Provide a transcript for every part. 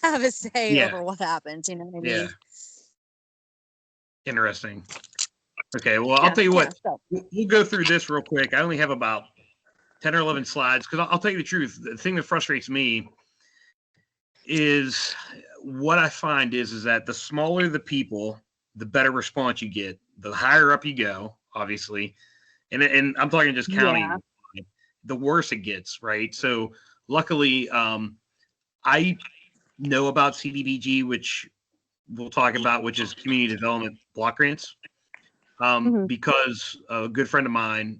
have a say Yeah. over what happens. You know what I Yeah. mean? Interesting. Okay. Well, I'll Yeah. tell you Yeah. what. So, We'll go through this real quick. I only have about 10 or 11 slides because I'll tell you the truth. The thing that frustrates me is what I find is that the smaller the people, the better response you get. The higher up you go, obviously, and I'm talking just yeah. county, the worse it gets, right? So luckily, I know about CDBG, which we'll talk about, which is community development block grants, Hmm. because a good friend of mine,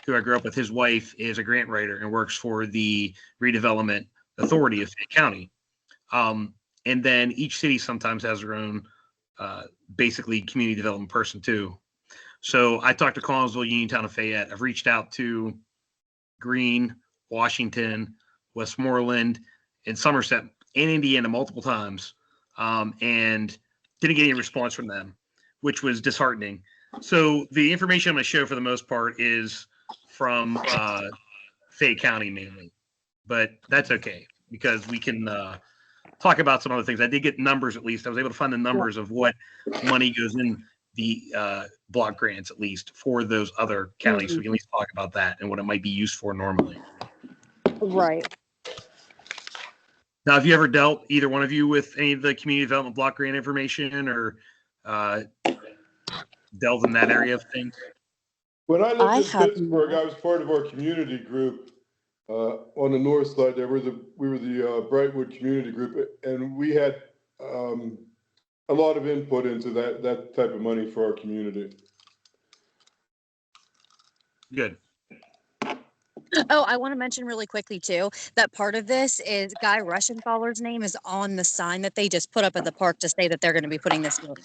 who I grew up with, his wife is a grant writer and works for the redevelopment authority of Fayette County. And then each city sometimes has their own, basically community development person too. So I talked to Collinsville, Uniontown, and Fayette. I've reached out to Greene, Washington, Westmoreland, and Somerset and Indiana multiple times, and didn't get any response from them, which was disheartening. So the information I'm going to show for the most part is from Fayette County mainly, but that's okay because we can talk about some other things. I did get numbers at least. I was able to find the Yeah. numbers of what money goes in the block grants at least for those other counties. So we can at least talk about that and what it might be used for normally. Right. Now, have you ever dealt, either one of you, with any of the community development block grant information or delved in that area of things? When I lived in Pittsburgh, not. I was part of our community group on the north side. There we were the Brightwood Community Group, and we had a lot of input into that type of money for our community. Good. Oh, I want to mention really quickly too that part of this is Guy Rushenthaler's name is on the sign that they just put up at the park to say that they're going to be putting this building.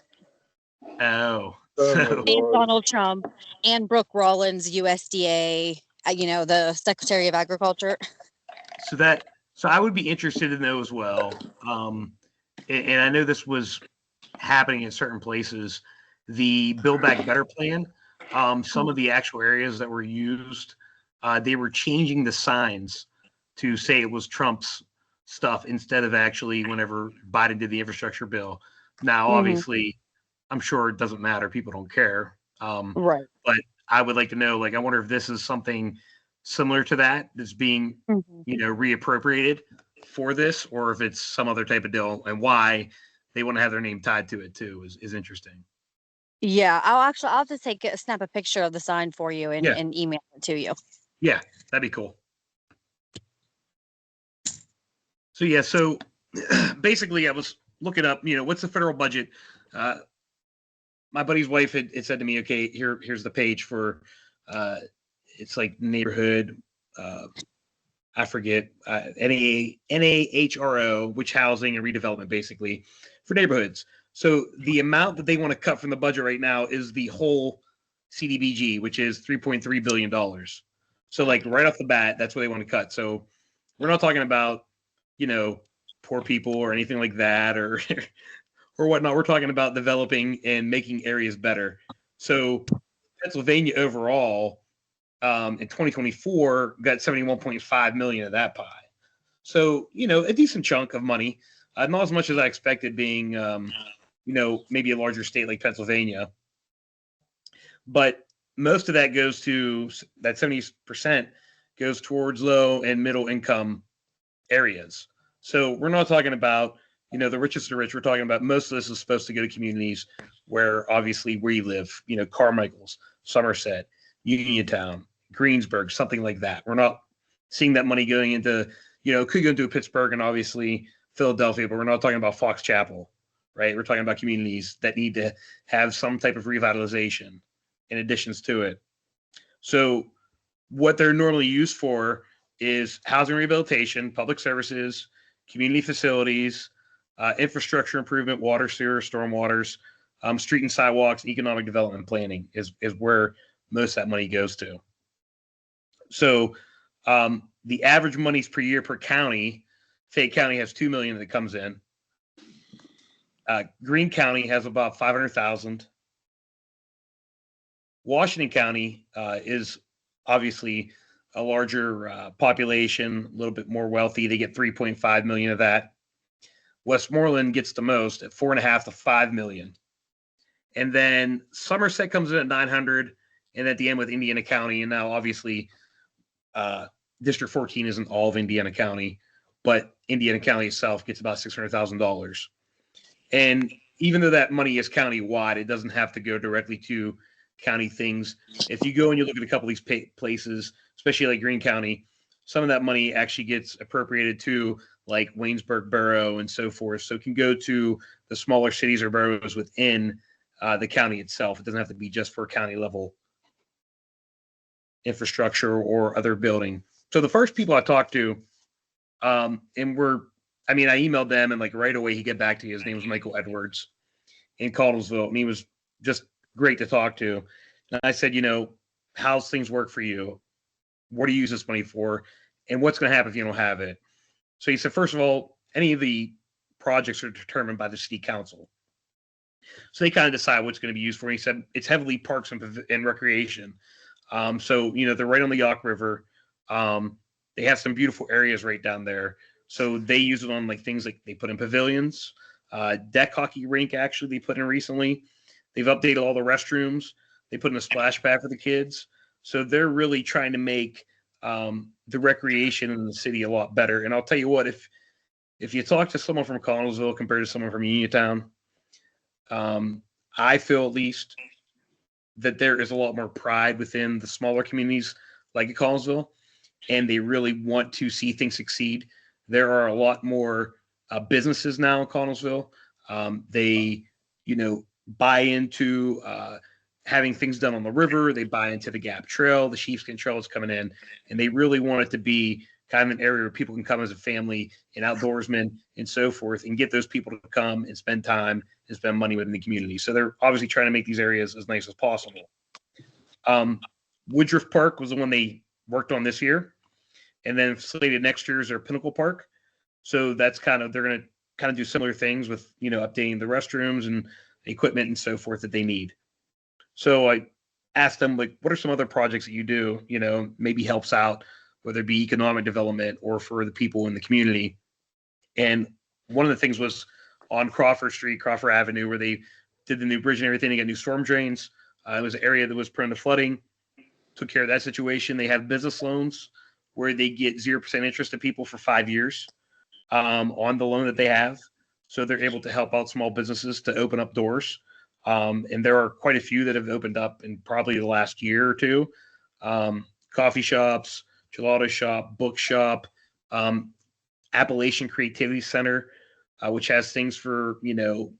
Oh, Oh my so And God. Donald Trump and Brooke Rollins, USDA, the Secretary of Agriculture. so I would be interested in those as well. And I know this was happening in certain places. The Build Back Better plan, some of the actual areas that were used, they were changing the signs to say it was Trump's stuff instead of actually whenever Biden did the infrastructure bill. Now, obviously, I'm sure it doesn't matter. People don't care. Right. But I would like to know, I wonder if this is something similar to that that's being, reappropriated for this, or if it's some other type of deal, and why they want to have their name tied to it too is interesting. Yeah, I'll have to snap a picture of the sign for you and, Yeah. and email it to you. Yeah, that'd be cool. So yeah, so basically I was looking up, what's the federal budget? My buddy's wife had said to me, okay, here's the page for it's like neighborhood, I forget, NAHRO, which housing and redevelopment basically for neighborhoods. So the amount that they want to cut from the budget right now is the whole CDBG, which is $3.3 billion. So right off the bat, that's what they want to cut. So we're not talking about, poor people or anything like that or or whatnot. We're talking about developing and making areas better. So Pennsylvania overall, in 2024 got 71.5 million of that pie. So, a decent chunk of money, not as much as I expected being, maybe a larger state like Pennsylvania. But most of that goes to, that 70% goes towards low and middle income areas. So we're not talking about, the richest of the rich. We're talking about most of this is supposed to go to communities where obviously we live, Carmichael's, Somerset, Uniontown, Greensburg, something like that. We're not seeing that money going into, could go into Pittsburgh and obviously Philadelphia, but we're not talking about Fox Chapel, right? We're talking about communities that need to have some type of revitalization in additions to it. So what they're normally used for is housing rehabilitation, public services, community facilities, infrastructure improvement, water, sewer, stormwaters, street and sidewalks, economic development planning is where most of that money goes to. So the average monies per year per county, Fayette County has $2 million that comes in. Greene County has about 500,000. Washington County is obviously a larger population, a little bit more wealthy. They get 3.5 million of that. Westmoreland gets the most at 4.5 to 5 million. And then Somerset comes in at 900, and at the end with Indiana County. And now obviously District 14 isn't all of Indiana County, but Indiana County itself gets about $600,000. And even though that money is county-wide, it doesn't have to go directly to county things. If you go and you look at a couple of these places, especially like Greene County, some of that money actually gets appropriated to like Waynesburg Borough and so forth. So it can go to the smaller cities or boroughs within the county itself. It doesn't have to be just for county level infrastructure or other building. So the first people I talked to, I emailed them and like right away he got back to me. His name was Michael Edwards in Caldwellsville, and he was just great to talk to. And I said, how's things work for you? What do you use this money for? And what's going to happen if you don't have it? So he said, first of all, any of the projects are determined by the city council. So they kind of decide what's going to be used for. And he said it's heavily parks and recreation. So they're right on the Yauk River. They have some beautiful areas right down there. So they use it on like things like they put in pavilions, deck hockey rink. Actually, they put in recently. They've updated all the restrooms. They put in a splash pad for the kids. So they're really trying to make the recreation in the city a lot better. And I'll tell you what, if you talk to someone from Connellsville compared to someone from Uniontown, I feel at least that there is a lot more pride within the smaller communities like Connellsville, and they really want to see things succeed. There are a lot more businesses now in Connellsville. They, buy into having things done on the river. They buy into the Gap Trail. The Sheepskin Trail is coming in, and they really want it to be kind of an area where people can come as a family and outdoorsmen and so forth and get those people to come and spend time and spend money within the community. So they're obviously trying to make these areas as nice as possible. Woodruff Park was the one they worked on this year, and then slated next year is their Pinnacle Park. So that's they're going to kind of do similar things with, updating the restrooms and equipment and so forth that they need. So I asked them, like, what are some other projects that you do, maybe helps out, whether it be economic development or for the people in the community. And one of the things was on Crawford Avenue, where they did the new bridge and everything. They got new storm drains. It was an area that was prone to flooding. Took care of that situation. They have business loans where they get 0% interest to people for 5 years on the loan that they have. So they're able to help out small businesses to open up doors. And there are quite a few that have opened up in probably the last year or two. Coffee shops, gelato shop, bookshop, Appalachian Creativity Center, which has things for, paint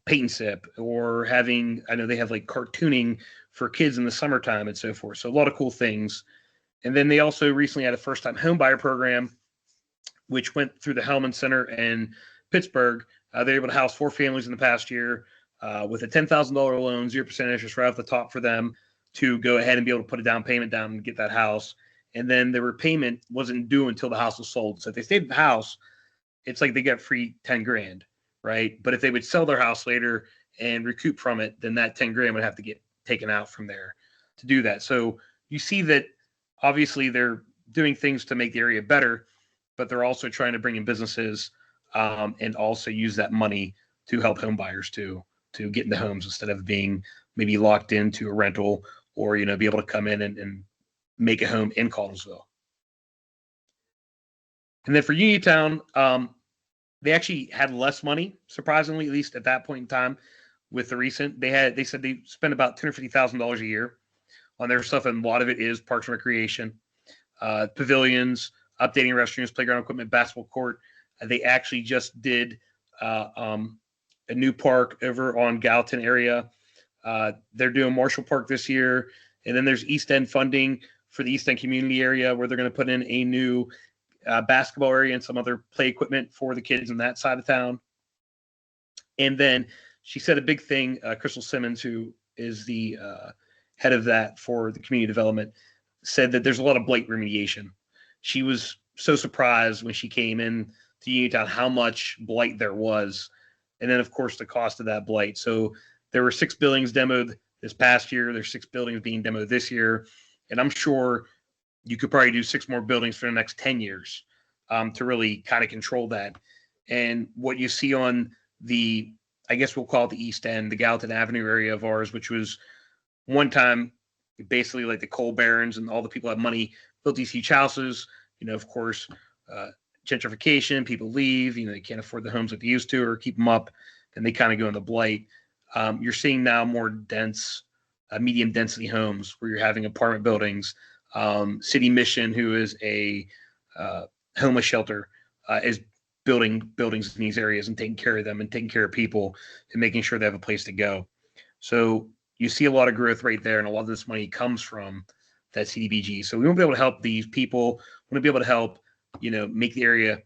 and sip, or I know they have like cartooning for kids in the summertime and so forth. So a lot of cool things. And then they also recently had a first-time homebuyer program, which went through the Hellman Center in Pittsburgh. They're able to house 4 families in the past year with a $10,000 loan, 0% interest right off the top for them to go ahead and be able to put a down payment down and get that house. And then the repayment wasn't due until the house was sold. So if they stayed in the house, it's like they get free 10 grand, right? But if they would sell their house later and recoup from it, then that 10 grand would have to get taken out from there to do that. So you see that obviously they're doing things to make the area better, but they're also trying to bring in businesses and also use that money to help home buyers to get into homes instead of being maybe locked into a rental or, be able to come in and make a home in Caldwellsville. And then for Uniontown, they actually had less money, surprisingly, at least at that point in time with the recent. They said they spent about $250,000 a year on their stuff, and a lot of it is parks and recreation, pavilions, updating restrooms, playground equipment, basketball court. They actually just did a new park over on Gallatin area. They're doing Marshall Park this year. And then there's East End funding for the East End community area, where they're going to put in a new basketball area and some other play equipment for the kids in that side of town. And then she said a big thing, Crystal Simmons, who is the head of that for the community development, said that there's a lot of blight remediation. She was so surprised when she came in to Uniontown how much blight there was. And then, of course, the cost of that blight. So there were 6 buildings demoed this past year. There's 6 buildings being demoed this year, and I'm sure you could probably do 6 more buildings for the next 10 years to really kind of control that. And what you see on the, I guess we'll call it the East End, the Gallatin Avenue area of ours, which was one time basically like the coal barons and all the people that have money built these huge houses. Of course, gentrification, people leave, they can't afford the homes like they used to or keep them up, and they kind of go into blight. You're seeing now more dense, medium density homes where you're having apartment buildings. City Mission, who is a homeless shelter, is building buildings in these areas and taking care of them and taking care of people and making sure they have a place to go. So you see a lot of growth right there, and a lot of this money comes from that CDBG. So we want to be able to help these people. We want to be able to help, make the area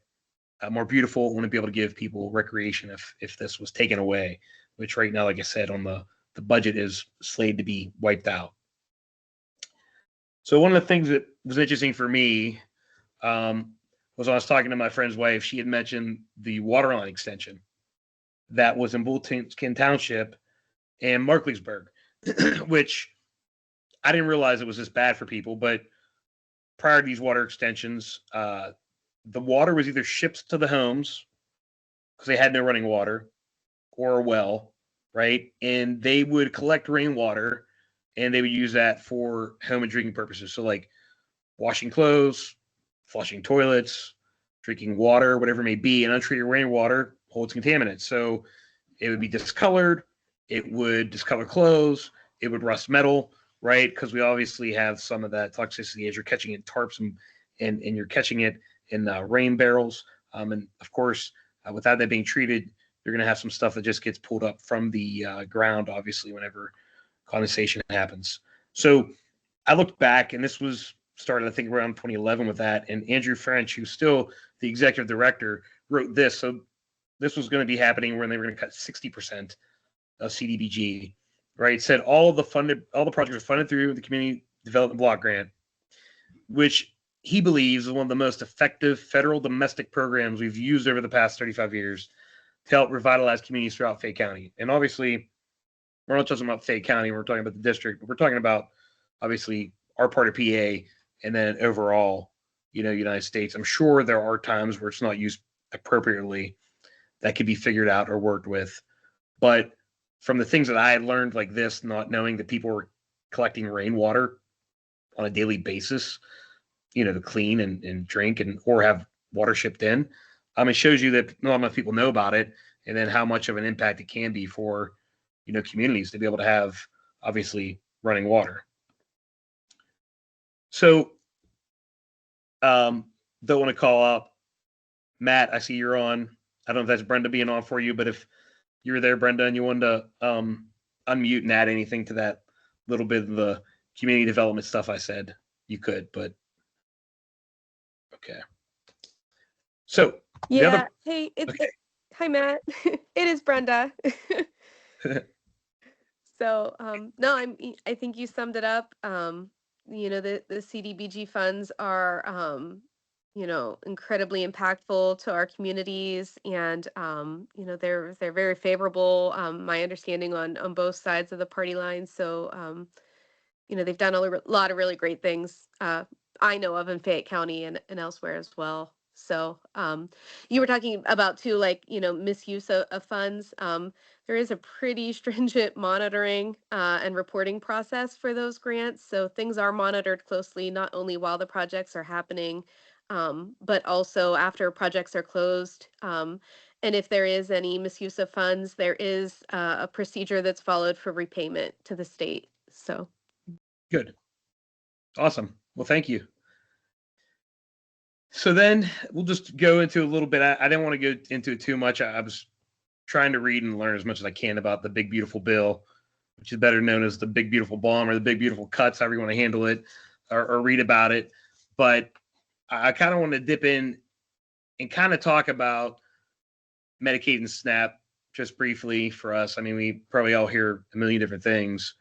more beautiful. We want to be able to give people recreation if this was taken away, which right now, like I said, on the budget is slated to be wiped out. So one of the things that was interesting for me was when I was talking to my friend's wife. She had mentioned the water line extension that was in Bullskin Township and Markleysburg, which I didn't realize it was this bad for people. But prior to these water extensions, the water was either shipped to the homes because they had no running water or a well, right? And they would collect rainwater and they would use that for home and drinking purposes. So like washing clothes, flushing toilets, drinking water, whatever it may be, and untreated rainwater holds contaminants. So it would be discolored, it would discolor clothes, it would rust metal, right? Because we obviously have some of that toxicity as you're catching it in tarps and you're catching it in rain barrels. And of course, without that being treated, you're going to have some stuff that just gets pulled up from the ground, obviously, whenever condensation happens. So I looked back, and this was started, I think, around 2011 with that. And Andrew French, who's still the executive director, wrote this. So this was going to be happening when they were going to cut 60% of CDBG, right? It said all the projects are funded through the Community Development Block Grant, which he believes is one of the most effective federal domestic programs we've used over the past 35 years to help revitalize communities throughout Fayette County. And obviously, we're not talking about Fayette County. We're talking about the district. We're talking about, obviously, our part of PA and then overall, United States. I'm sure there are times where it's not used appropriately that could be figured out or worked with. But from the things that I had learned like this, not knowing that people were collecting rainwater on a daily basis, to clean and drink or have water shipped in, it shows you that not enough people know about it, and then how much of an impact it can be for, communities to be able to have, obviously, running water. So, don't want to call up Matt. I see you're on. I don't know if that's Brenda being on for you, but if you were there, Brenda, and you wanted to unmute and add anything to that little bit of the community development stuff I said, you could, but okay. So yeah, hey, hi Matt, it is Brenda. So no, I think you summed it up. The CDBG funds are incredibly impactful to our communities, and they're very favorable. My understanding on both sides of the party line. So they've done a lot of really great things I know of in Fayette County and elsewhere as well. So you were talking about too, like, misuse of funds. There is a pretty stringent monitoring and reporting process for those grants. So things are monitored closely, not only while the projects are happening, but also after projects are closed. And if there is any misuse of funds, there is a procedure that's followed for repayment to the state. So good. Awesome. Well, thank you. So then we'll just go into a little bit. I didn't want to go into it too much. I was trying to read and learn as much as I can about the Big Beautiful Bill, which is better known as the Big Beautiful Bomb or the Big Beautiful Cuts, however you want to handle it, or read about it. But I kind of want to dip in and kind of talk about Medicaid and SNAP just briefly for us. I mean, we probably all hear a million different things.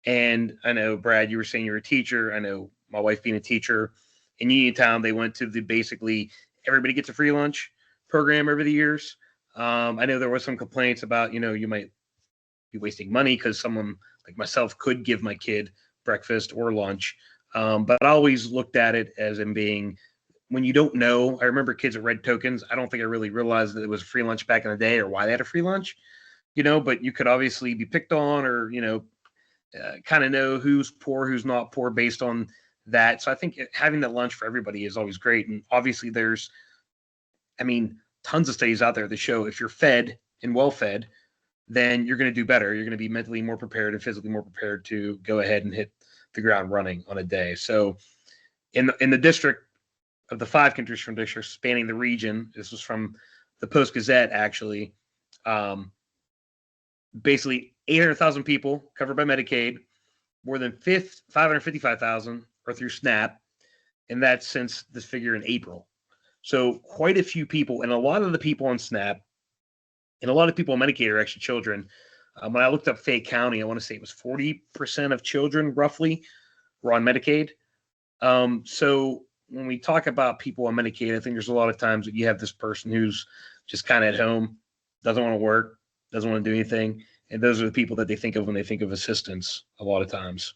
And I know, Brad, you were saying you're a teacher. I know my wife being a teacher. In Uniontown, they went to the basically everybody gets a free lunch program over the years. I know there was some complaints about, you might be wasting money because someone like myself, could give my kid breakfast or lunch. But I always looked at it as in being, when you don't know, I remember kids at Red Tokens. I don't think I really realized that it was a free lunch back in the day or why they had a free lunch, but you could obviously be picked on or, kind of know who's poor, who's not poor based on that. So I think having that lunch for everybody is always great. And obviously there's, tons of studies out there that show if you're fed and well fed, then you're going to do better. You're going to be mentally more prepared and physically more prepared to go ahead and hit the ground running on a day. So in the district of the 5 conditional districts spanning the region, this was from the Post-Gazette actually, basically 800,000 people covered by Medicaid, more than 555,000 are through SNAP, and that's since this figure in April. So quite a few people, and a lot of the people on SNAP and a lot of people on Medicaid are actually children. When I looked up Fayette County, I want to say it was 40% of children roughly were on Medicaid. So when we talk about people on Medicaid, I think there's a lot of times that you have this person who's just kind of at home, doesn't want to work, doesn't want to do anything. And those are the people that they think of when they think of assistance a lot of times.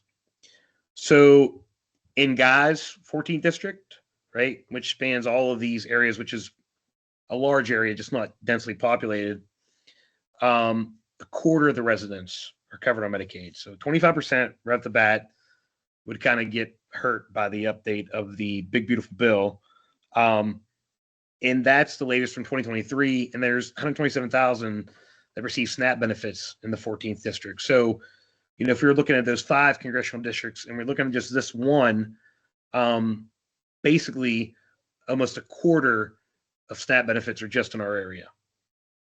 So in Guy's 14th district, right, which spans all of these areas, which is a large area, just not densely populated, a quarter of the residents are covered on Medicaid. So 25% right off the bat would kind of get hurt by the update of the big, beautiful bill. And that's the latest from 2023. And there's 127,000 that receive SNAP benefits in the 14th district. So, if you're looking at those 5 congressional districts and we're looking at just this one, basically almost a quarter of SNAP benefits are just in our area,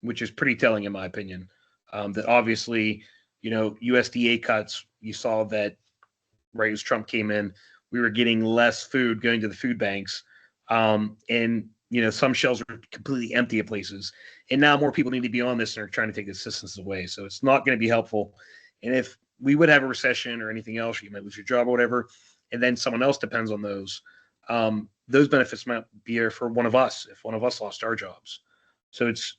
which is pretty telling in my opinion. That obviously, USDA cuts, you saw that right as Trump came in, we were getting less food going to the food banks. And some shelves are completely empty at places. And now more people need to be on this and are trying to take the assistance away. So it's not going to be helpful. And if we would have a recession or anything else, you might lose your job or whatever, and then someone else depends on those benefits might be there for one of us if one of us lost our jobs. So it's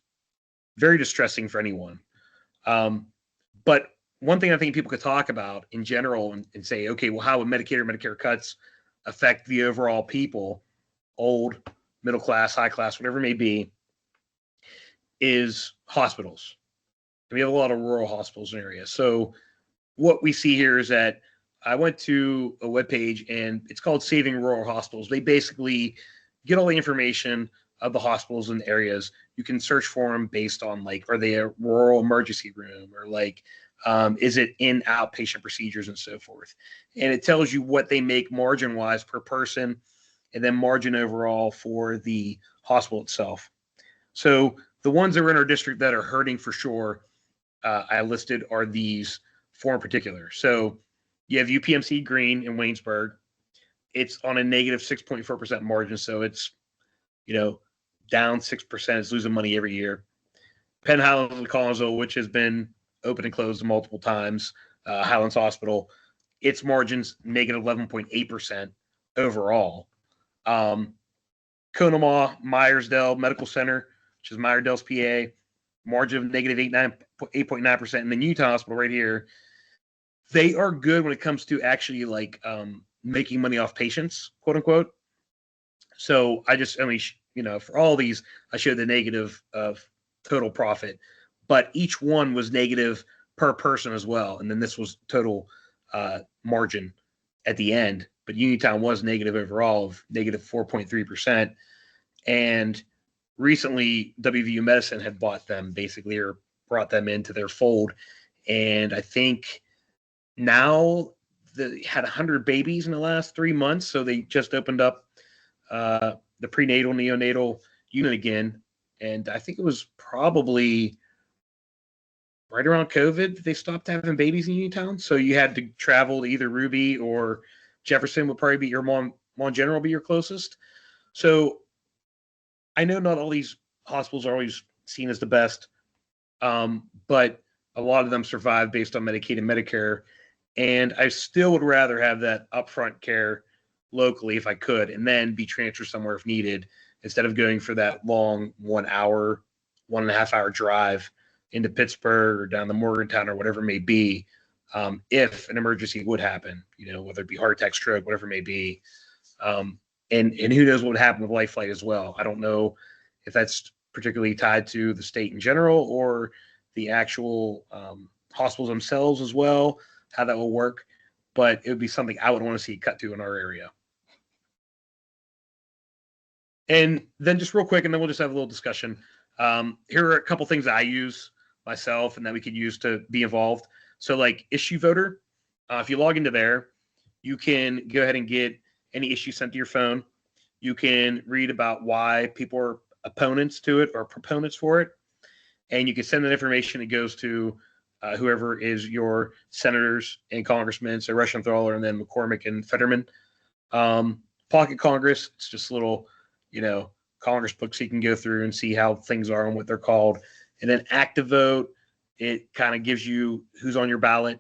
very distressing for anyone. But one thing I think people could talk about in general and say, okay, well, how would Medicare or Medicare cuts affect the overall people, old, middle class, high class, whatever it may be, is hospitals. We have a lot of rural hospitals in areas. So what we see here is that I went to a webpage and it's called Saving Rural Hospitals. They basically get all the information of the hospitals in areas. You can search for them based on are they a rural emergency room or is it in outpatient procedures and so forth. And it tells you what they make margin wise per person and then margin overall for the hospital itself. So the ones that are in our district that are hurting for sure, I listed are these 4 in particular. So you have UPMC Green in Waynesburg. It's on a negative 6.4% margin. So it's, down 6%. It's losing money every year. Penn Highlands and Collinsville, which has been open and closed multiple times, Highlands Hospital, its margins negative 11.8% overall. Conemaugh, Myersdale Medical Center, which is Myersdale's PA, margin of negative 8.9%. And then Utah Hospital right here, they are good when it comes to actually making money off patients, quote unquote. So for all these, I showed the negative of total profit, but each one was negative per person as well. And then this was total margin at the end. But Uniontown was negative overall of negative 4.3%. And recently, WVU Medicine had bought them basically or brought them into their fold. And I think now they had 100 babies in the last 3 months. So they just opened up the prenatal, neonatal unit again. And I think it was probably right around COVID, they stopped having babies in Uniontown. So you had to travel to either Ruby or Jefferson would probably be your Mon General be your closest. So I know not all these hospitals are always seen as the best, but a lot of them survive based on Medicaid and Medicare. And I still would rather have that upfront care locally if I could, and then be transferred somewhere if needed, instead of going for that long 1 hour, 1.5 hour drive into Pittsburgh or down to Morgantown or whatever it may be. if an emergency would happen, whether it be heart attack, stroke, whatever it may be. And who knows what would happen with life flight as well. I don't know if that's particularly tied to the state in general or the actual hospitals themselves as well, how that will work. But it would be something I would want to see cut to in our area. And then just real quick, and then we'll just have a little discussion. Here are a couple things that I use myself and that we could use to be involved. So like Issue Voter, if you log into there, you can go ahead and get any issue sent to your phone. You can read about why people are opponents to it or proponents for it. And you can send that information. It goes to whoever is your senators and congressmen, so Rush and Thaler, and then McCormick and Fetterman. Pocket Congress, it's just little, Congress books you can go through and see how things are and what they're called. And then Active Vote, it kind of gives you who's on your ballot,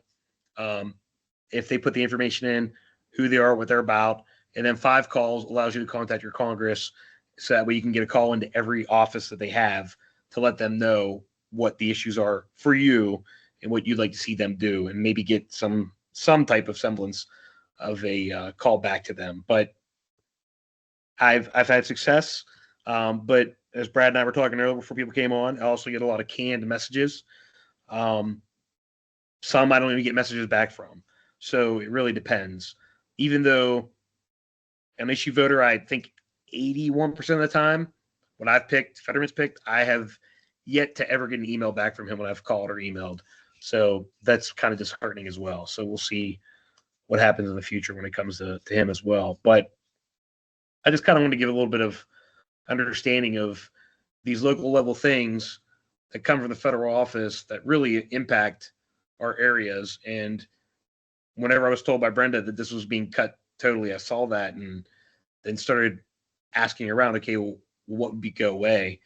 if they put the information in, who they are, what they're about. And then 5 calls allows you to contact your Congress, so that way you can get a call into every office that they have to let them know what the issues are for you and what you'd like to see them do, and maybe get some type of semblance of a call back to them. But I've had success. But as Brad and I were talking earlier before people came on, I also get a lot of canned messages. Some I don't even get messages back from. So it really depends. Even though an issue voter, I think 81% of the time, when I've picked, Fetterman's picked, I have yet to ever get an email back from him when I've called or emailed. So that's kind of disheartening as well. So we'll see what happens in the future when it comes to him as well. But I just kind of want to give a little bit of understanding of these local level things that come from the federal office that really impact our areas. And whenever I was told by Brenda that this was being cut totally, I saw that and then started asking around, okay, well, what would go away?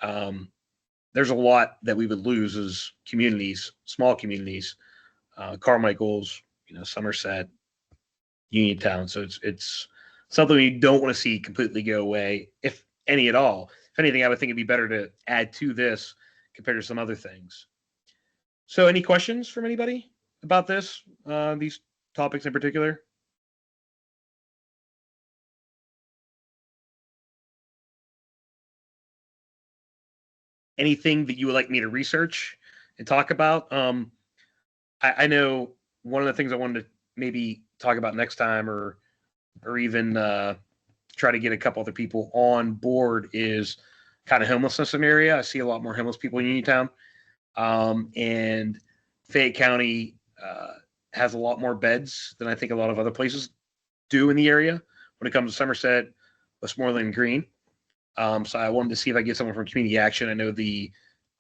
There's a lot that we would lose as communities, small communities, Carmichael's, Somerset, Uniontown. So it's something we don't want to see completely go away, if any at all. If anything, I would think it'd be better to add to this compared to some other things. So any questions from anybody about this, these topics in particular? Anything that you would like me to research and talk about? I know one of the things I wanted to maybe talk about next time, or even try to get a couple other people on board, is kind of homelessness in the area. I see a lot more homeless people in Uniontown, and Fayette County has a lot more beds than I think a lot of other places do in the area when it comes to Somerset, Westmoreland, and Green. So I wanted to see if I could get someone from Community Action. I know the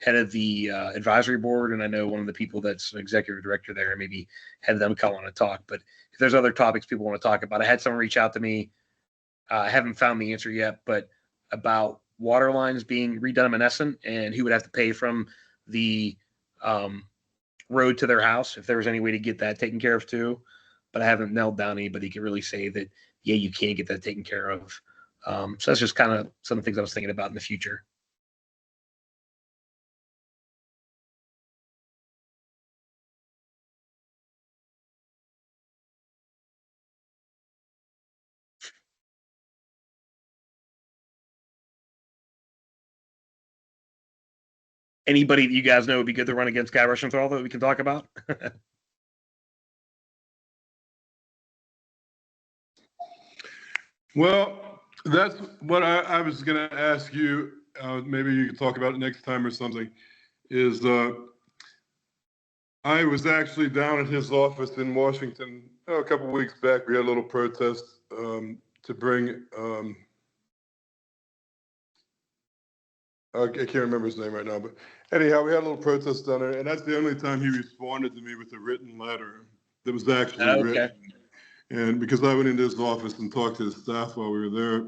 head of the advisory board, and I know one of the people that's an executive director there. Maybe have them come on and talk. But if there's other topics people want to talk about, I had someone reach out to me. I haven't found the answer yet, but about water lines being redone in Monessen and who would have to pay from the road to their house, if there was any way to get that taken care of too. But I haven't nailed down anybody can really say that, yeah, you can get that taken care of. So that's just kind of some of the things I was thinking about in the future. Anybody that you guys know would be good to run against Guy Rush and Thrall that we can talk about? Well, that's what I was going to ask you. Maybe you could talk about it next time or something. Is I was actually down at his office in Washington a couple of weeks back. We had a little protest to bring. I can't remember his name right now, but anyhow, we had a little protest down there, and that's the only time he responded to me with a written letter that was actually written. And because I went into his office and talked to his staff while we were there.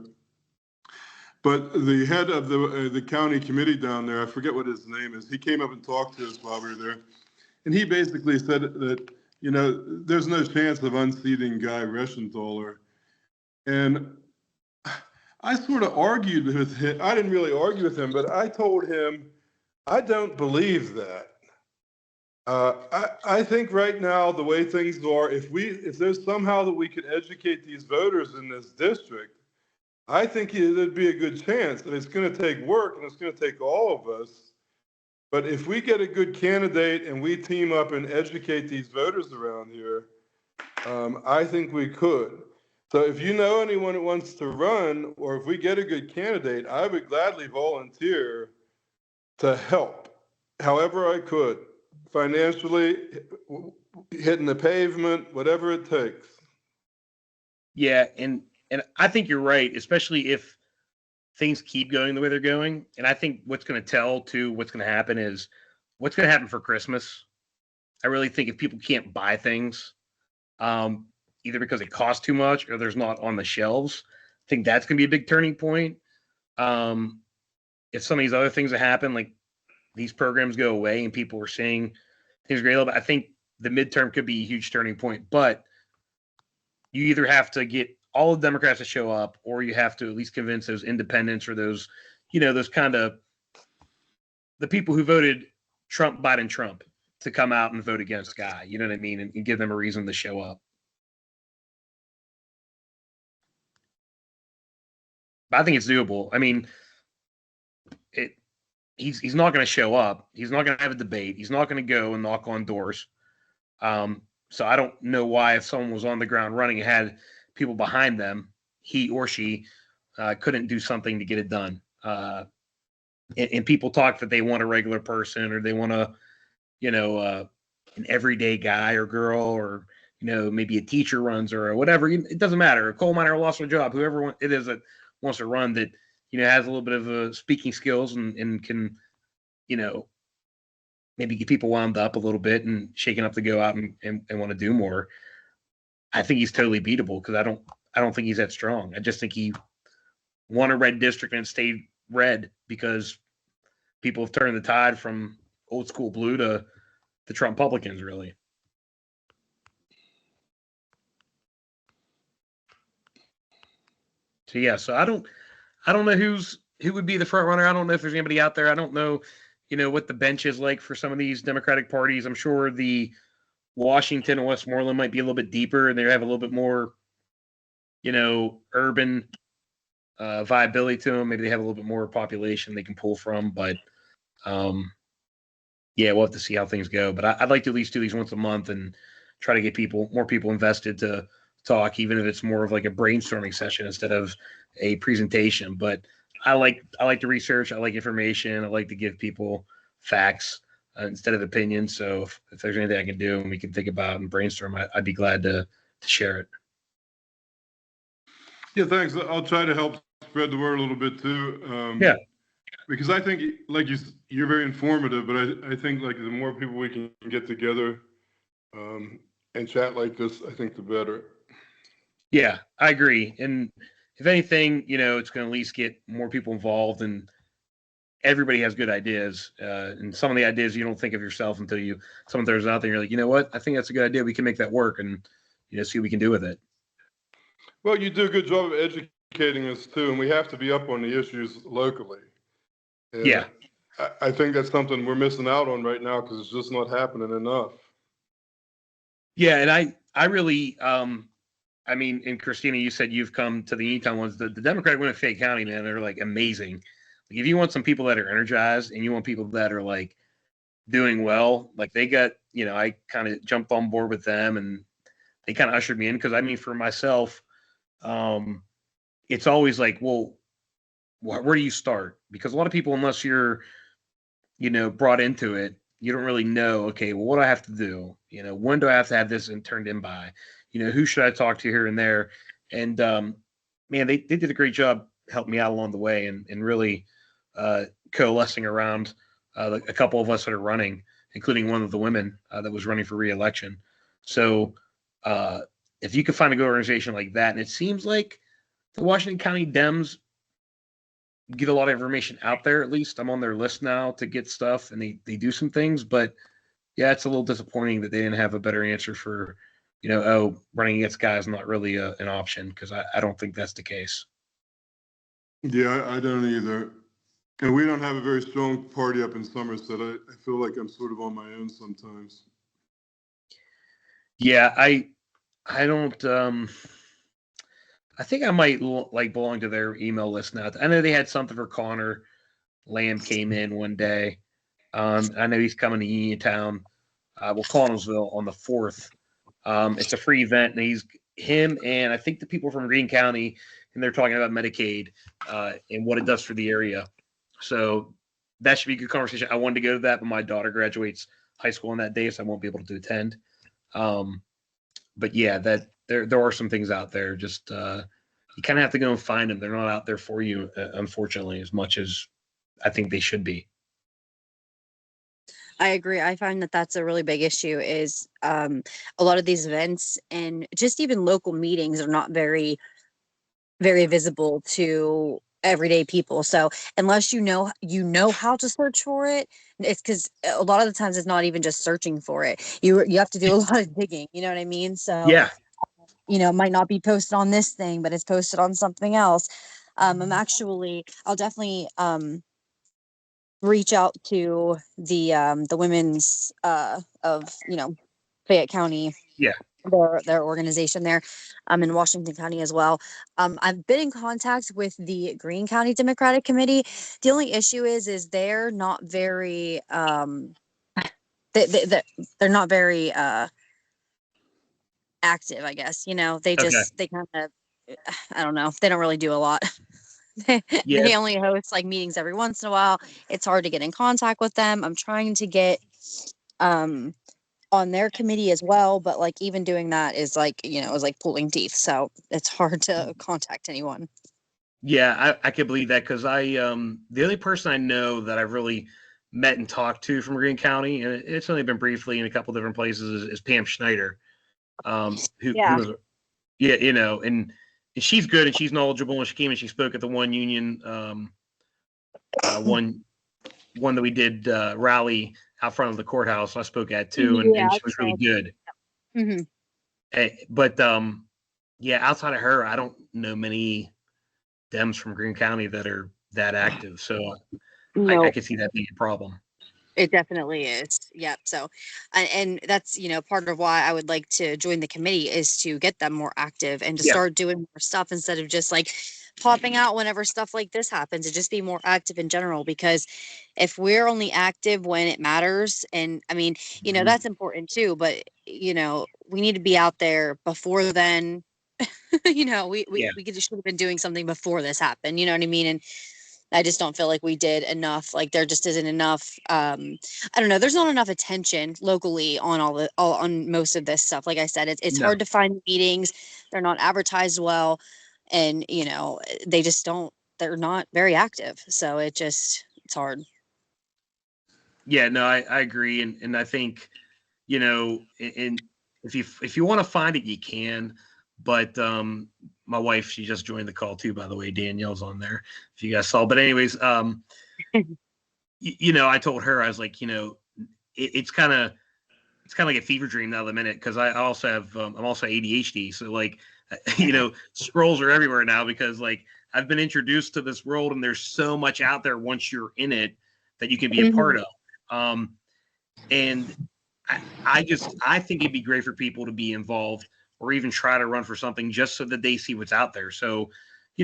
But the head of the county committee down there, I forget what his name is, he came up and talked to us while we were there. And he basically said that, there's no chance of unseating Guy Reschenthaler. And I sort of argued with him. I didn't really argue with him, but I told him, I don't believe that. I think right now, the way things are, if there's somehow that we could educate these voters in this district, I think there'd be a good chance. And it's going to take work, and it's going to take all of us. But if we get a good candidate and we team up and educate these voters around here, I think we could. So if you know anyone that wants to run, or if we get a good candidate, I would gladly volunteer to help however I could, financially, hitting the pavement, whatever it takes. Yeah, and I think you're right, especially if things keep going the way they're going. And I think what's going to tell to what's going to happen is what's going to happen for Christmas. I really think if people can't buy things, either because it costs too much or there's not on the shelves, I think that's going to be a big turning point. If some of these other things that happen, like these programs go away and people are seeing things great, but I think the midterm could be a huge turning point. But you either have to get all the Democrats to show up, or you have to at least convince those independents or those, those kind of the people who voted Trump, Biden, Trump to come out and vote against Guy. You know what I mean? And give them a reason to show up. But I think it's doable. I mean, he's not going to show up. He's not going to have a debate. He's not going to go and knock on doors. So I don't know why, if someone was on the ground running and had people behind them, he or she couldn't do something to get it done. And people talk that they want a regular person, or they want an everyday guy or girl, or maybe a teacher runs, or whatever. It doesn't matter. A coal miner lost their job. Whoever it is that wants to run, that has a little bit of speaking skills and can maybe get people wound up a little bit and shaken up to go out and want to do more. I think he's totally beatable, because I don't think he's that strong. I just think he won a red district and stayed red because people have turned the tide from old school blue to the Trump Republicans, really. So yeah, so I don't know who would be the front runner. I don't know if there's anybody out there. I don't know, what the bench is like for some of these Democratic parties. I'm sure the Washington and Westmoreland might be a little bit deeper, and they have a little bit more, urban viability to them. Maybe they have a little bit more population they can pull from. But yeah, we'll have to see how things go. But I'd like to at least do these once a month and try to get more people invested to talk, even if it's more of like a brainstorming session instead of a presentation. But I like the research. I like information. I like to give people facts instead of opinions. So if there's anything I can do and we can think about and brainstorm, I'd be glad to share it. Yeah, thanks. I'll try to help spread the word a little bit too. Yeah. Because I think, like you're very informative, but I think like the more people we can get together and chat like this, I think the better. Yeah, I agree. And if anything, it's going to at least get more people involved, and everybody has good ideas. And some of the ideas you don't think of yourself until someone throws it out there. You're like, you know what? I think that's a good idea. We can make that work, and see what we can do with it. Well, you do a good job of educating us too, and we have to be up on the issues locally. And yeah, I think that's something we're missing out on right now, because it's just not happening enough. Yeah, and I really, I mean, and Christina, you said you've come to the Uniontown ones. The Democratic one in Fayette County, man, they're like amazing. Like, if you want some people that are energized and you want people that are like doing well, like they got, I kind of jumped on board with them, and they kind of ushered me in. Because I mean, for myself, it's always like, well, where do you start? Because a lot of people, unless you're, brought into it, you don't really know, okay, well, what do I have to do? When do I have to have this turned in by? Who should I talk to here and there? And man, they did a great job helping me out along the way, and really coalescing around a couple of us that are running, including one of the women that was running for re-election. So if you could find a good organization like that, and it seems like the Washington County Dems get a lot of information out there. At least I'm on their list now to get stuff, and they do some things. But yeah, it's a little disappointing that they didn't have a better answer for, running against Guy is not really an option, because I don't think that's the case. Yeah, I don't either. And we don't have a very strong party up in Somerset. I feel like I'm sort of on my own sometimes. Yeah, I don't. I think I might like belong to their email list now. I know they had something for Connor. Lamb came in one day. I know he's coming to Uniontown, Connellsville on the 4th. It's a free event, and him and I think the people from Greene County, and they're talking about Medicaid and what it does for the area. So that should be a good conversation. I wanted to go to that, but my daughter graduates high school on that day, so I won't be able to attend. But yeah, that there are some things out there. Just you kind of have to go and find them. They're not out there for you, unfortunately, as much as I think they should be. I agree. I find that that's a really big issue is a lot of these events and just even local meetings are not very, very visible to everyday people. So unless you know how to search for it, it's because a lot of the times it's not even just searching for it. You have to do a lot of digging. You know what I mean? So Yeah. it might not be posted on this thing, but it's posted on something else. I'll definitely reach out to the women's of Fayette County, Yeah. their organization there, in Washington County as well. I've been in contact with the Greene County Democratic Committee. The only issue is they're not very they're not very active, I guess. Okay. They kind of, I don't know, they don't really do a lot. they Yeah. only host like meetings every once in a while. It's hard to get in contact with them. I'm trying to get um on their committee as well, but like even doing that is is like pulling teeth. So it's hard to contact anyone. Yeah, I can believe that because the only person I know that I've really met and talked to from Greene County, and it's only been briefly in a couple different places, is Pam Schneider, who Yeah. was and she's good and she's knowledgeable, and she came and she spoke at the one union one that we did rally out front of the courthouse. I spoke at too, and she was really good. Mm-hmm. But yeah, outside of her, I don't know many Dems from Greene County that are that active. So No, I could see that being a problem. it definitely is. Yep. So, and that's, part of why I would like to join the committee is to get them more active and to Yeah. start doing more stuff instead of just like popping out whenever stuff like this happens, to just be more active in general. Because if we're only active when it matters, and I mean, Mhm. that's important too, but we need to be out there before then. Yeah. We should have been doing something before this happened. You know what I mean? And I just don't feel like we did enough. Like there just isn't enough. I don't know. There's not enough attention locally on on most of this stuff. Like I said, it's No. hard to find meetings. They're not advertised well, and they just don't. They're not very active. So it's hard. Yeah, no, I agree. And I think, and if you want to find it, you can. But my wife, she just joined the call too, by the way. Danielle's on there, if you guys saw. But anyways, I told her, I was like, it's kind of like a fever dream now the minute, because I also have I'm also ADHD, so like scrolls are everywhere now, because like I've been introduced to this world, and there's so much out there once you're in it that you can be a part of. And I think it'd be great for people to be involved or even try to run for something, just so that they see what's out there. So,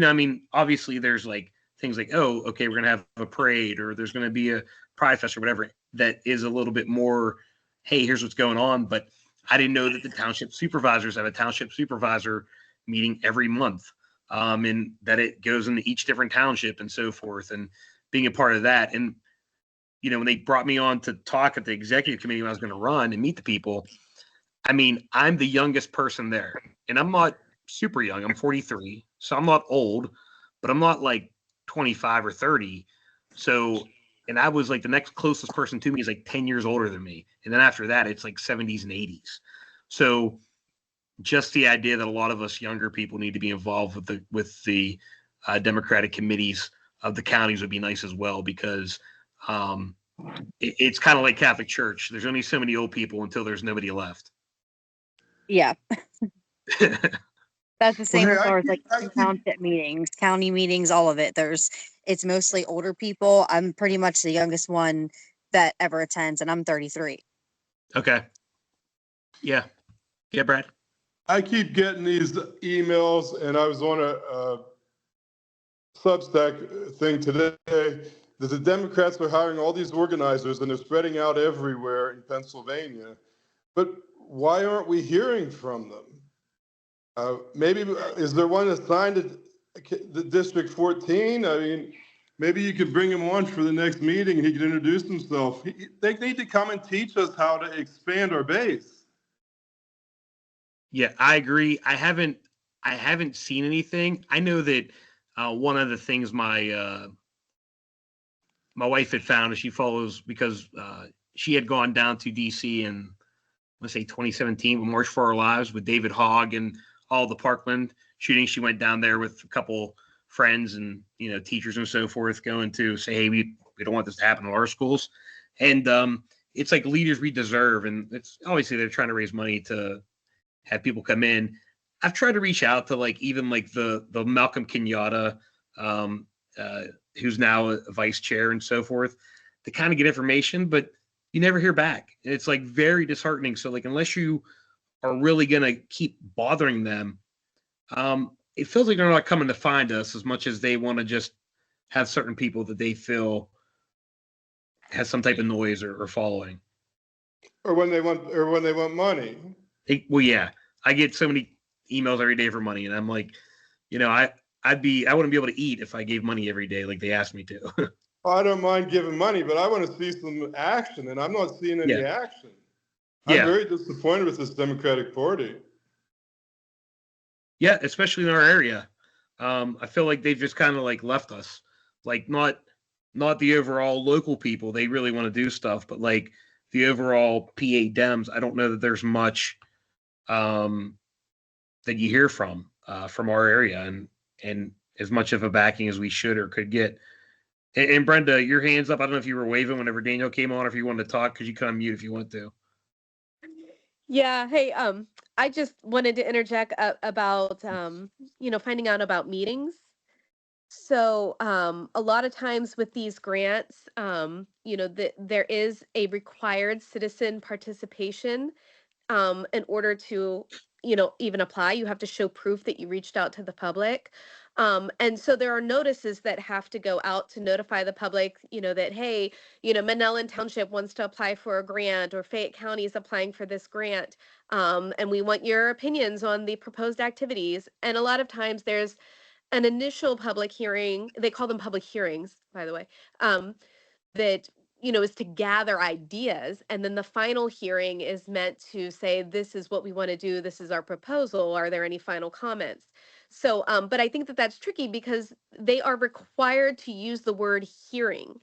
I mean, obviously there's like things like, oh, okay, we're going to have a parade, or there's going to be a pride fest or whatever, that is a little bit more, hey, here's what's going on. But I didn't know that the township supervisors have a township supervisor meeting every month, and that it goes into each different township and so forth, and being a part of that. And when they brought me on to talk at the executive committee when I was going to run and meet the people, I mean, I'm the youngest person there, and I'm not super young. I'm 43, so I'm not old, but I'm not like 25 or 30. So, and I was like, the next closest person to me is like 10 years older than me. And then after that, it's like 70s and 80s. So just the idea that a lot of us younger people need to be involved with the Democratic committees of the counties would be nice as well, because it's kind of like Catholic Church. There's only so many old people until there's nobody left. Yeah. That's the Well, same hey, as far as like even township meetings, county meetings, all of it. It's mostly older people. I'm pretty much the youngest one that ever attends, and I'm 33. Okay. Yeah. Yeah, Brad. I keep getting these emails, and I was on a Substack thing today that the Democrats are hiring all these organizers and they're spreading out everywhere in Pennsylvania. But why aren't we hearing from them? Maybe, is there one assigned to the District 14? I mean, maybe you could bring him on for the next meeting and he could introduce himself. They need to come and teach us how to expand our base. Yeah, I agree. I haven't seen anything. I know that one of the things my wife had found is she follows because she had gone down to DC in let's say 2017 with March for Our Lives with David Hogg and all the Parkland shootings. She went down there with a couple friends and teachers and so forth, going to say, hey, we don't want this to happen in our schools. And it's like leaders we deserve, and it's obviously they're trying to raise money to have people come in. I've tried to reach out to even the Malcolm Kenyatta, um, uh, who's now a vice chair and so forth, to kind of get information, but you never hear back. It's like very disheartening. So unless you are really gonna keep bothering them, it feels like they're not coming to find us as much as they want to just have certain people that they feel has some type of noise or following. Or when they want money. Well, yeah, I get so many emails every day for money, and I'm like, I wouldn't be able to eat if I gave money every day like they asked me to. I don't mind giving money, but I want to see some action, and I'm not seeing any Yeah. action. I'm Yeah. very disappointed with this Democratic Party. Yeah, especially in our area. I feel like they've just kind of left us, not the overall local people. They really want to do stuff, but the overall PA Dems, I don't know that there's much that you hear from our area, and as much of a backing as we should or could get. And Brenda, your hands up. I don't know if you were waving whenever Daniel came on, or if you wanted to talk, because you can unmute if you want to. Yeah. Hey, I just wanted to interject about, finding out about meetings. So, a lot of times with these grants, there is a required citizen participation in order to, even apply. You have to show proof that you reached out to the public. And so there are notices that have to go out to notify the public, that, hey, Manellen Township wants to apply for a grant, or Fayette County is applying for this grant. And we want your opinions on the proposed activities. And a lot of times there's an initial public hearing. They call them public hearings, by the way. That is to gather ideas, and then the final hearing is meant to say, this is what we want to do, this is our proposal, are there any final comments? So but I think that that's tricky because they are required to use the word hearing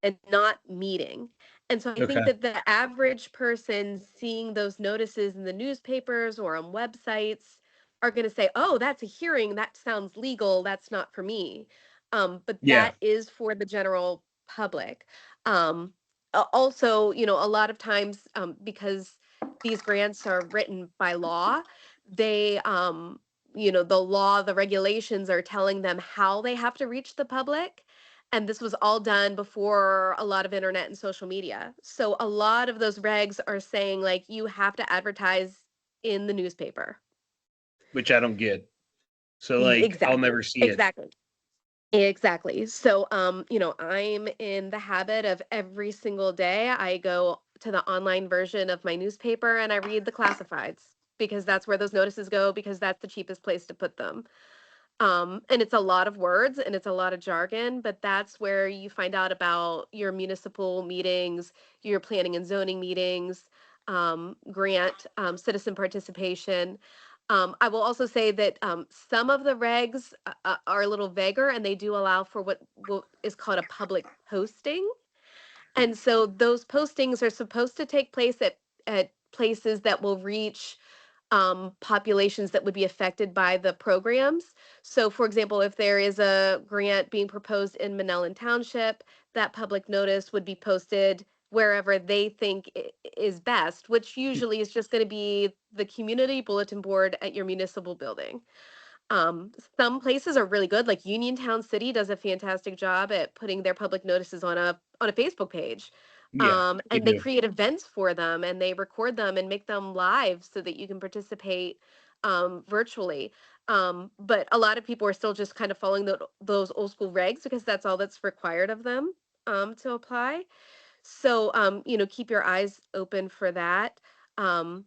and not meeting. And so I think Okay. that the average person seeing those notices in the newspapers or on websites are going to say, oh, that's a hearing, that sounds legal, that's not for me. But Yeah. that is for the general public. Um, Also, a lot of times, because these grants are written by law, they, the law, the regulations are telling them how they have to reach the public. And this was all done before a lot of internet and social media. So a lot of those regs are saying, like, you have to advertise in the newspaper. Which I don't get. So I'll Exactly. never see it. Exactly. Exactly. So, I'm in the habit of every single day I go to the online version of my newspaper and I read the classifieds, because that's where those notices go, because that's the cheapest place to put them. And it's a lot of words and it's a lot of jargon, but that's where you find out about your municipal meetings, your planning and zoning meetings, grant, citizen participation. I will also say that some of the regs are a little vaguer, and they do allow for what is called a public posting. And so those postings are supposed to take place at places that will reach populations that would be affected by the programs. So, for example, if there is a grant being proposed in Manellen Township, that public notice would be posted wherever they think is best, which usually is just going to be the community bulletin board at your municipal building. Some places are really good, like Uniontown City does a fantastic job at putting their public notices on a Facebook page. Yeah, they And they do. create events for them and they record them and make them live so that you can participate virtually. But a lot of people are still just kind of following those old school regs because that's all that's required of them to apply. So, keep your eyes open for that. Um,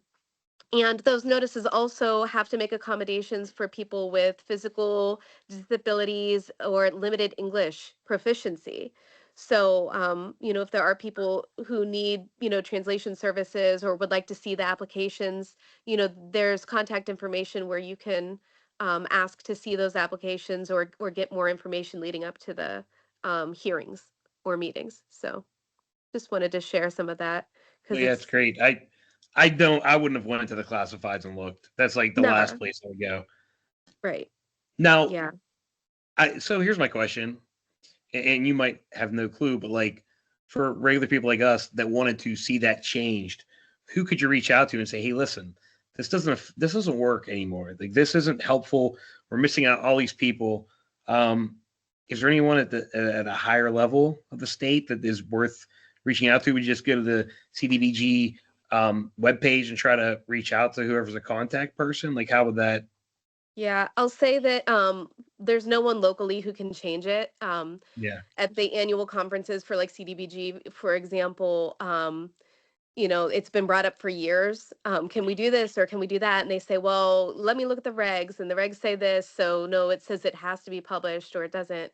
and those notices also have to make accommodations for people with physical disabilities or limited English proficiency. So, if there are people who need, translation services or would like to see the applications, there's contact information where you can ask to see those applications or get more information leading up to the hearings or meetings. So, just wanted to share some of that Well, because yeah, it's it's great. I wouldn't have went into the classifieds and looked. That's like the last never place I would go. right. Now, Yeah. so here's my question, and you might have no clue, but like for regular people like us that wanted to see that changed, who could you reach out to and say, "Hey, listen, this doesn't work anymore. Like this isn't helpful. We're missing out all these people." Is there anyone at a higher level of the state that is worth reaching out to? Would you just go to the CDBG webpage and try to reach out to whoever's a contact person? Like, how would that? Yeah, I'll say that there's no one locally who can change it. Yeah. At the annual conferences for like CDBG, for example, it's been brought up for years. Can we do this or can we do that? And they say, well, let me look at the regs, and the regs say this. So no, it says it has to be published or it doesn't.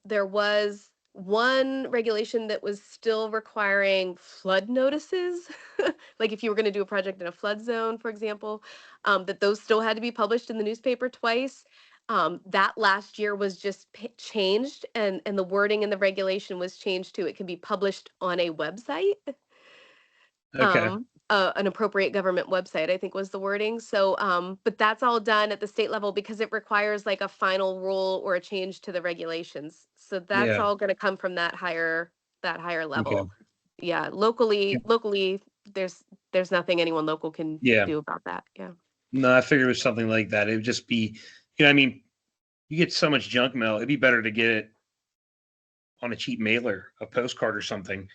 There was one regulation that was still requiring flood notices. Like if you were going to do a project in a flood zone, for example, that those still had to be published in the newspaper twice. That last year was just changed, and the wording in the regulation was changed to it can be published on a website, Okay. an appropriate government website, I think was the wording. So, but that's all done at the state level because it requires like a final rule or a change to the regulations. So that's Yeah. all going to come from that higher Okay. level. Yeah, locally, there's nothing anyone local can Yeah. do about that. Yeah. No, I figured it was something like that. It would just be, I mean, you get so much junk mail. It'd be better to get it on a cheap mailer, a postcard or something.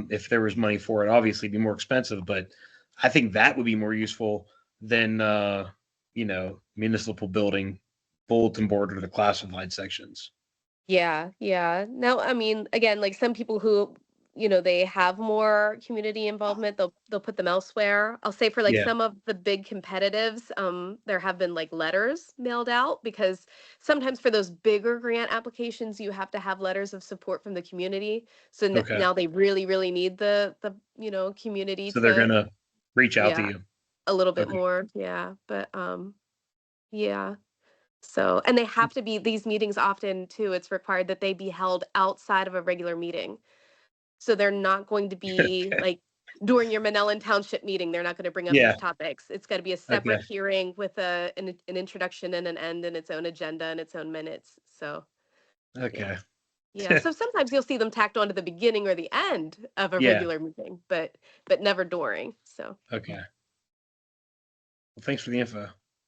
If there was money for it, obviously it'd be more expensive, but I think that would be more useful than, municipal building bulletin board or the classified sections. Yeah, yeah. No, I mean, again, like some people who, they have more community involvement, they'll put them elsewhere. I'll say for like Yeah. some of the big competitives, there have been like letters mailed out because sometimes for those bigger grant applications, you have to have letters of support from the community. So Okay. now they really, really need the community So they're to, gonna reach out to yeah, you. a little bit Okay. more. Yeah, but yeah. So, and they have to be these meetings often too. It's required that they be held outside of a regular meeting. So they're not going to be Okay. like during your Manellan Township meeting, they're not going to bring up Yeah. these topics. It's got to be a Okay. separate hearing with an introduction and an end and its own agenda and its own minutes. So, yeah. Okay. Yeah. So sometimes you'll see them tacked on to the beginning or the end of a Yeah. regular meeting, but never during. So, Okay. Well, thanks for the info.